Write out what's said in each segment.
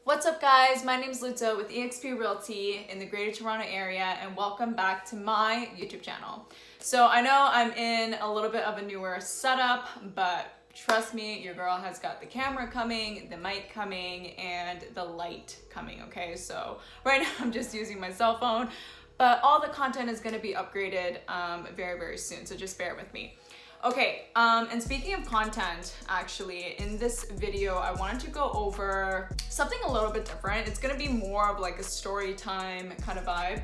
What's up guys, my name is Luto with eXp Realty in the Greater Toronto area and welcome back to my YouTube channel. So I know I'm in a little bit of a newer setup, but trust me, your girl has got the camera coming, the mic coming, and the light coming, okay? So right now I'm just using my cell phone, but all the content is gonna be upgraded very, very soon, so just bear with me. Okay, and speaking of content, actually, in this video, I wanted to go over something a little bit different. It's gonna be more of like a story time kind of vibe.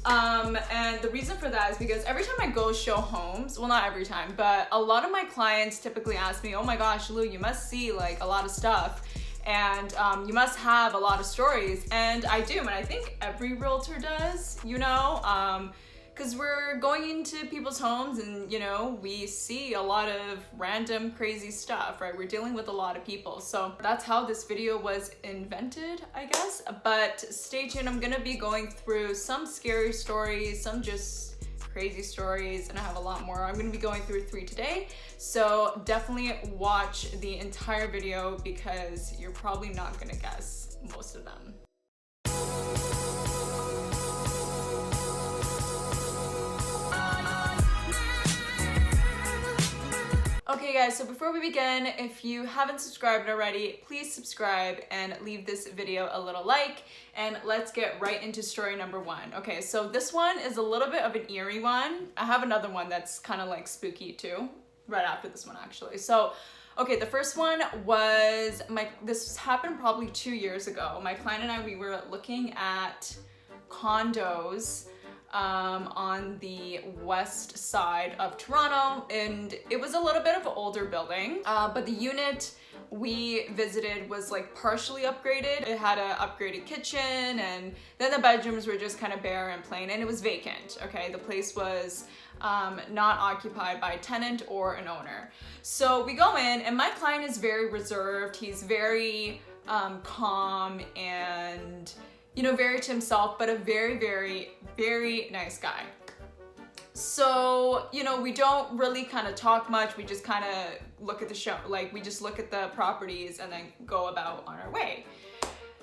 And the reason for that is because every time I go show homes, well, not every time, but a lot of my clients typically ask me, oh my gosh, Lou, you must see like a lot of stuff and you must have a lot of stories. And I do, and I think every realtor does, you know, because we're going into people's homes and, you know, we see a lot of random crazy stuff, right? We're dealing with a lot of people. So that's how this video was invented, I guess. But stay tuned, I'm gonna be going through some scary stories, some just crazy stories, and I have a lot more. I'm gonna be going through 3 today. So definitely watch the entire video because you're probably not gonna guess most of them. Okay guys, so before we begin, if you haven't subscribed already, please subscribe and leave this video a little like, and let's get right into story number 1. Okay, so this one is a little bit of an eerie one. I have another one that's kind of like spooky too, right after this one actually. So, okay, the first one was, this happened probably 2 years ago. My client and I, we were looking at condos on the west side of Toronto, and it was a little bit of an older building, but the unit we visited was like partially upgraded. It had an upgraded kitchen, and then the bedrooms were just kind of bare and plain, and it was vacant. Okay, the place was not occupied by a tenant or an owner. So we go in, and my client is very reserved. He's very calm and, you know, very to himself, but a very, very, very nice guy. So, you know, we don't really kind of talk much. We just kind of look at the show, like we just look at the properties and then go about on our way.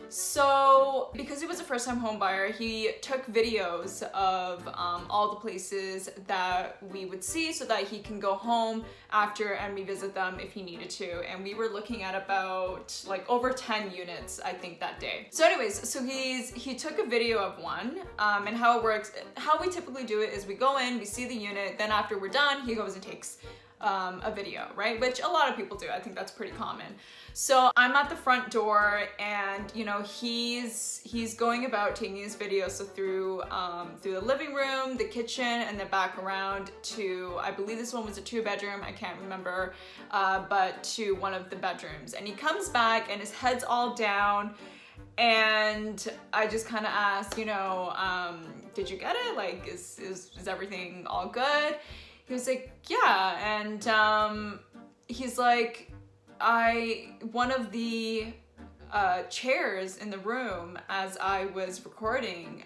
So, because he was a first-time home buyer, he took videos of all the places that we would see so that he can go home after and revisit them if he needed to. And we were looking at about like over 10 units, I think, that day. So anyways, so he took a video of one, and how it works, how we typically do it is we go in, we see the unit, then after we're done, he goes and takes a video, right? Which a lot of people do. I think that's pretty common. So I'm at the front door, and you know, he's going about taking his video, so through the living room, the kitchen, and then back around to, I believe this one was a 2-bedroom, I can't remember, but to one of the bedrooms. And he comes back and his head's all down, and I just kind of asked, you know, did you get it? Like, is everything all good? He was like, yeah, and he's like, one of the chairs in the room as I was recording,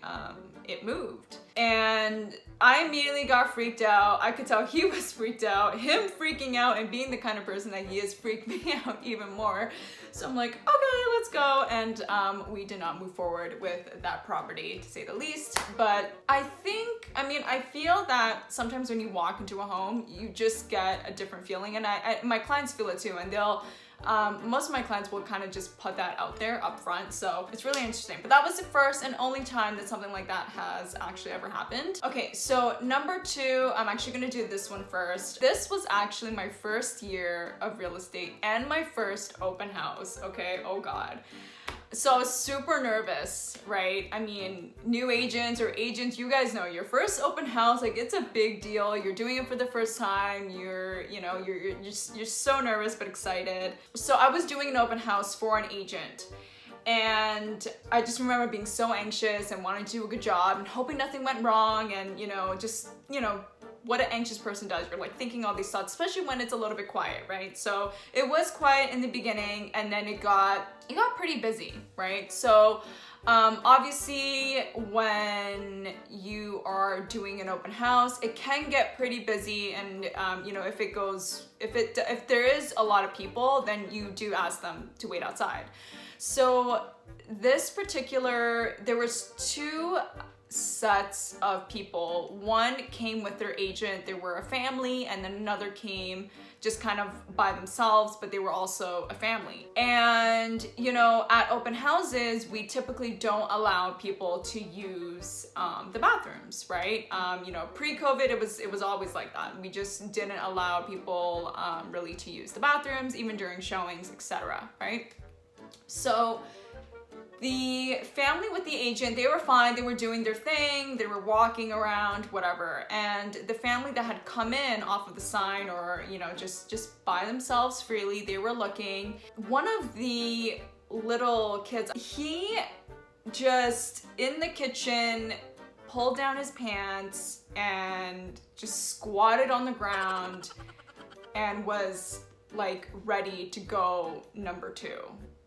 it moved. And I immediately got freaked out. I could tell he was freaked out. Him freaking out and being the kind of person that he is freaked me out even more. So I'm like, okay, let's go. And we did not move forward with that property, to say the least. But I feel that sometimes when you walk into a home, you just get a different feeling. And my clients feel it too. And they'll, most of my clients will kind of just put that out there up front. So it's really interesting. But that was the first and only time that something like that has actually ever happened. Okay, so number 2, I'm actually gonna do this one first. This was actually my first year of real estate and my first open house, okay? Oh God. So I was super nervous, right? I mean, new agents or agents, you guys know, your first open house, like, it's a big deal. You're doing it for the first time. You're so nervous but excited. So I was doing an open house for an agent, and I just remember being so anxious and wanting to do a good job and hoping nothing went wrong, and just what an anxious person does. You're like thinking all these thoughts, especially when it's a little bit quiet, right? So it was quiet in the beginning, and then it got pretty busy, right? So obviously when you are doing an open house, it can get pretty busy, and if there is a lot of people, then you do ask them to wait outside. So this particular, there was two sets of people. One came with their agent, they were a family, and then another came just kind of by themselves, but they were also a family. And you know, at open houses, we typically don't allow people to use the bathrooms, right? You know, pre-COVID, it was always like that. We just didn't allow people really to use the bathrooms, even during showings, etc., right? So the family with the agent, they were fine, they were doing their thing, they were walking around, whatever. And the family that had come in off of the sign, or, you know, just by themselves freely, they were looking. One of the little kids, he just, in the kitchen, pulled down his pants and just squatted on the ground and was like ready to go number two.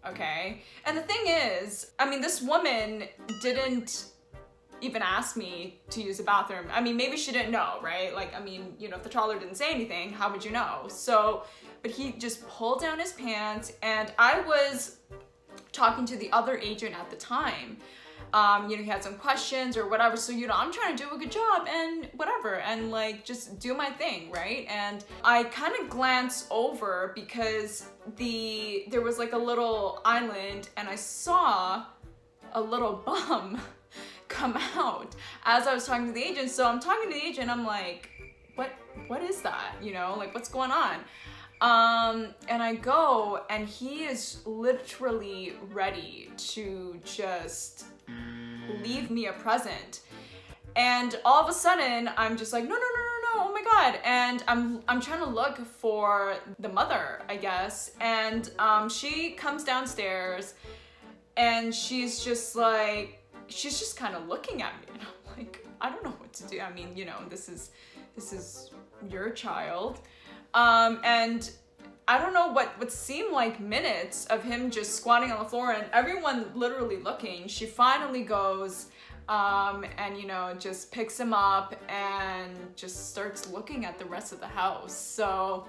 Okay. And the thing is, I mean, this woman didn't even ask me to use the bathroom. I mean, maybe she didn't know, right? Like, I mean, you know, if the toddler didn't say anything, how would you know? So, but he just pulled down his pants, and I was talking to the other agent at the time. You know, he had some questions or whatever. So, you know, I'm trying to do a good job and whatever, and like just do my thing, right? And I kind of glanced over because there was like a little island, and I saw a little bum come out as I was talking to the agent. So I'm talking to the agent, I'm like, what is that? You know, like, what's going on? And I go, and he is literally ready to just leave me a present. And all of a sudden, I'm just like, no, oh my God. And I'm trying to look for the mother, I guess. And she comes downstairs, and she's just kind of looking at me. And I'm like, I don't know what to do. I mean, you know, this is your child. And I don't know what seemed like minutes of him just squatting on the floor and everyone literally looking. She finally goes, and you know, just picks him up and just starts looking at the rest of the house. So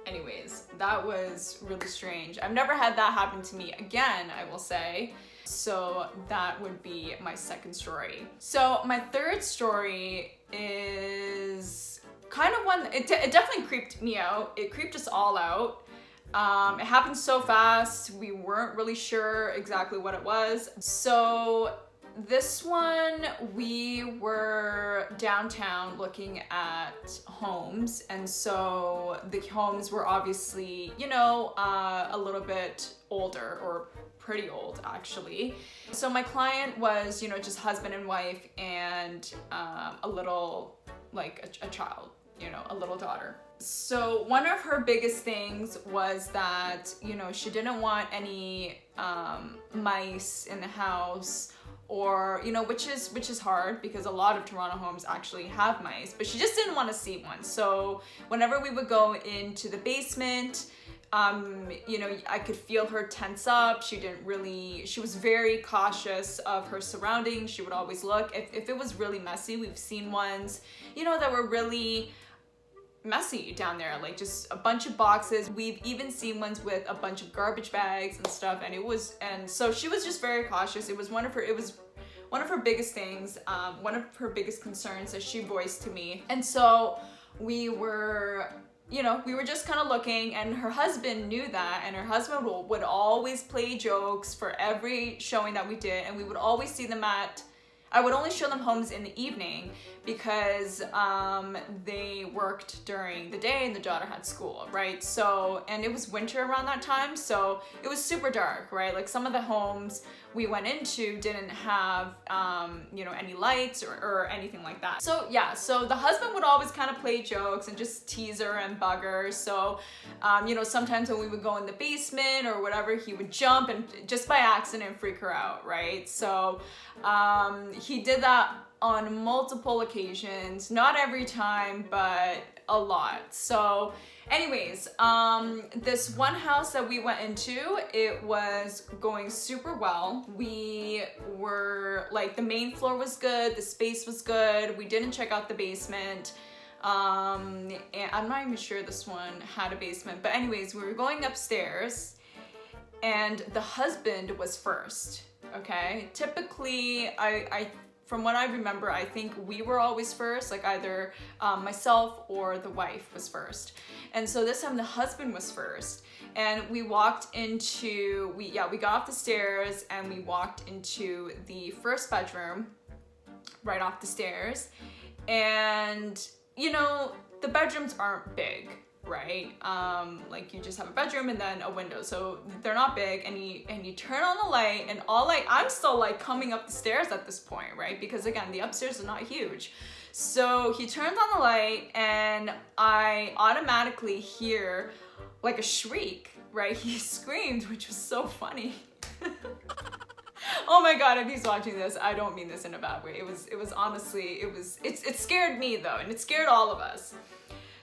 anyways, that was really strange. I've never had that happen to me again, I will say. So that would be my second story. So my third story is kind of one, it definitely creeped me out. It creeped us all out. It happened so fast, we weren't really sure exactly what it was. So this one, we were downtown looking at homes, and so the homes were obviously, you know, a little bit older, or pretty old actually. So my client was, you know, just husband and wife, and a little, like a child, you know, a little daughter. So one of her biggest things was that, you know, she didn't want any mice in the house, or, you know, which is hard because a lot of Toronto homes actually have mice, but she just didn't want to see one. So whenever we would go into the basement, you know, I could feel her tense up. She was very cautious of her surroundings. She would always look. If it was really messy, we've seen ones, you know, that were really messy down there, like just a bunch of boxes. We've even seen ones with a bunch of garbage bags and stuff, and so she was just very cautious. It was one of her biggest things, one of her biggest concerns that she voiced to me. And so we were, you know, we were just kind of looking, and her husband knew that, and her husband would always play jokes for every showing that we did, and we would always see them I would only show them homes in the evening because they worked during the day and the daughter had school, right? So, and it was winter around that time, so it was super dark, right? Like some of the homes we went into didn't have, you know, any lights or anything like that. So yeah, so the husband would always kind of play jokes and just tease her and bug her. So, you know, sometimes when we would go in the basement or whatever, he would jump and just by accident freak her out, right? So he did that on multiple occasions, not every time, but a lot. So anyways, this one house that we went into, it was going super well. We were like, the main floor was good, the space was good. We didn't check out the basement. And I'm not even sure this one had a basement, but anyways, we were going upstairs, and the husband was first, okay? Typically, I from what I remember, I think we were always first, like either myself or the wife was first. And so this time the husband was first. And we walked into, we got off the stairs and we walked into the first bedroom right off the stairs. And, you know, the bedrooms aren't big, right? Like you just have a bedroom and then a window, so they're not big. And you turn on the light, and I'm still like coming up the stairs at this point, right? Because again, the upstairs is not huge. So he turns on the light and I automatically hear like a shriek, right? He screamed, which was so funny. Oh my God, if he's watching this, I don't mean this in a bad way. It was honestly, it scared me though, and it scared all of us.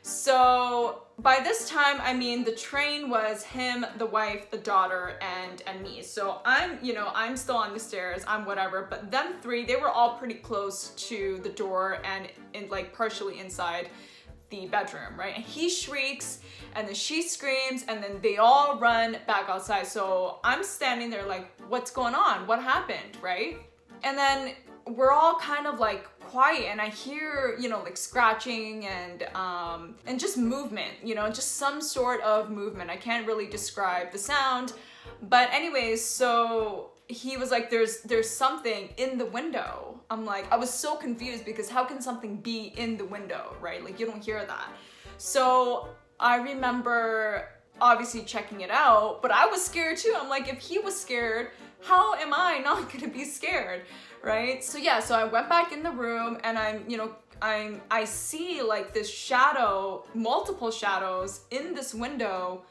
So by this time, I mean, the train was him, the wife, the daughter, and me. So I'm still on the stairs, I'm whatever, but them three, they were all pretty close to the door and like partially inside the bedroom, right? And he shrieks, and then she screams, and then they all run back outside. So I'm standing there like, what's going on? What happened, right? And then we're all kind of like quiet, and I hear, you know, like scratching and just movement, you know, just some sort of movement. I can't really describe the sound, but anyways, so he was like, there's something in the window. I'm like, I was so confused because how can something be in the window, right? Like you don't hear that. So I remember obviously checking it out, but I was scared too. I'm like, if he was scared, how am I not gonna be scared, right? So yeah, so I went back in the room, and I see like this shadow, multiple shadows in this window,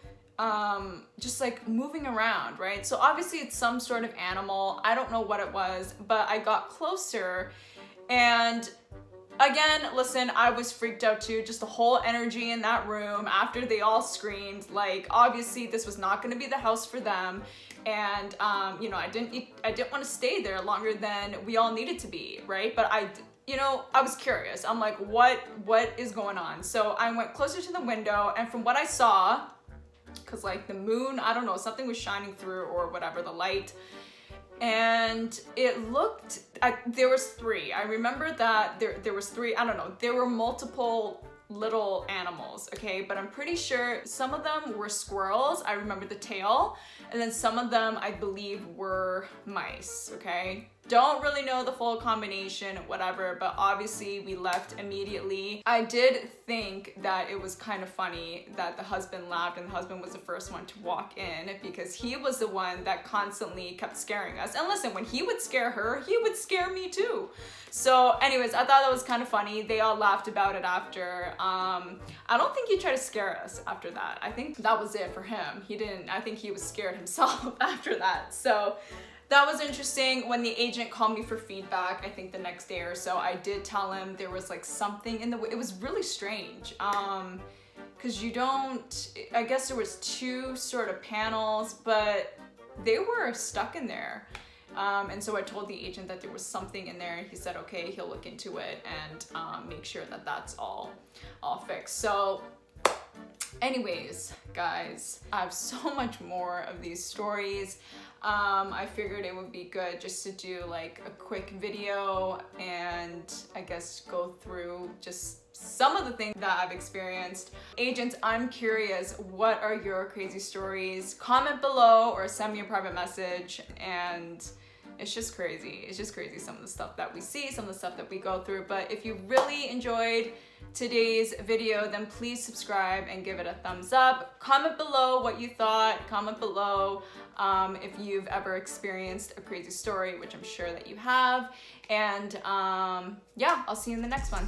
just like moving around, right? So obviously it's some sort of animal. I don't know what it was, but I got closer, and again, listen, I was freaked out too, just the whole energy in that room after they all screamed. Like obviously this was not going to be the house for them, and you know, I didn't want to stay there longer than we all needed to be, right? But I was curious. I'm like, what is going on? So I went closer to the window, and from what I saw, because like the moon, I don't know, something was shining through or whatever, the light, and it looked, there was three. I remember that there was three, I don't know, there were multiple little animals, okay? But I'm pretty sure some of them were squirrels, I remember the tail, and then some of them I believe were mice, okay? Don't really know the full combination, whatever, but obviously we left immediately. I did think that it was kind of funny that the husband laughed, and the husband was the first one to walk in, because he was the one that constantly kept scaring us. And listen, when he would scare her, he would scare me too. So anyways, I thought that was kind of funny. They all laughed about it after. I don't think he tried to scare us after that. I think that was it for him. I think he was scared himself after that. So that was interesting. When the agent called me for feedback, I think the next day or so, I did tell him there was like something in it was really strange. Cause I guess there was two sort of panels, but they were stuck in there. And so I told the agent that there was something in there, and he said, okay, he'll look into it and make sure that that's all fixed. So anyways, guys, I have so much more of these stories. I figured it would be good just to do like a quick video and I guess go through just some of the things that I've experienced. Agents, I'm curious, what are your crazy stories? Comment below or send me a private message, and it's just crazy. It's just crazy, some of the stuff that we see, some of the stuff that we go through. But if you really enjoyed today's video, then please subscribe and give it a thumbs up. Comment below what you thought. Comment below if you've ever experienced a crazy story, which I'm sure that you have. And yeah, I'll see you in the next one.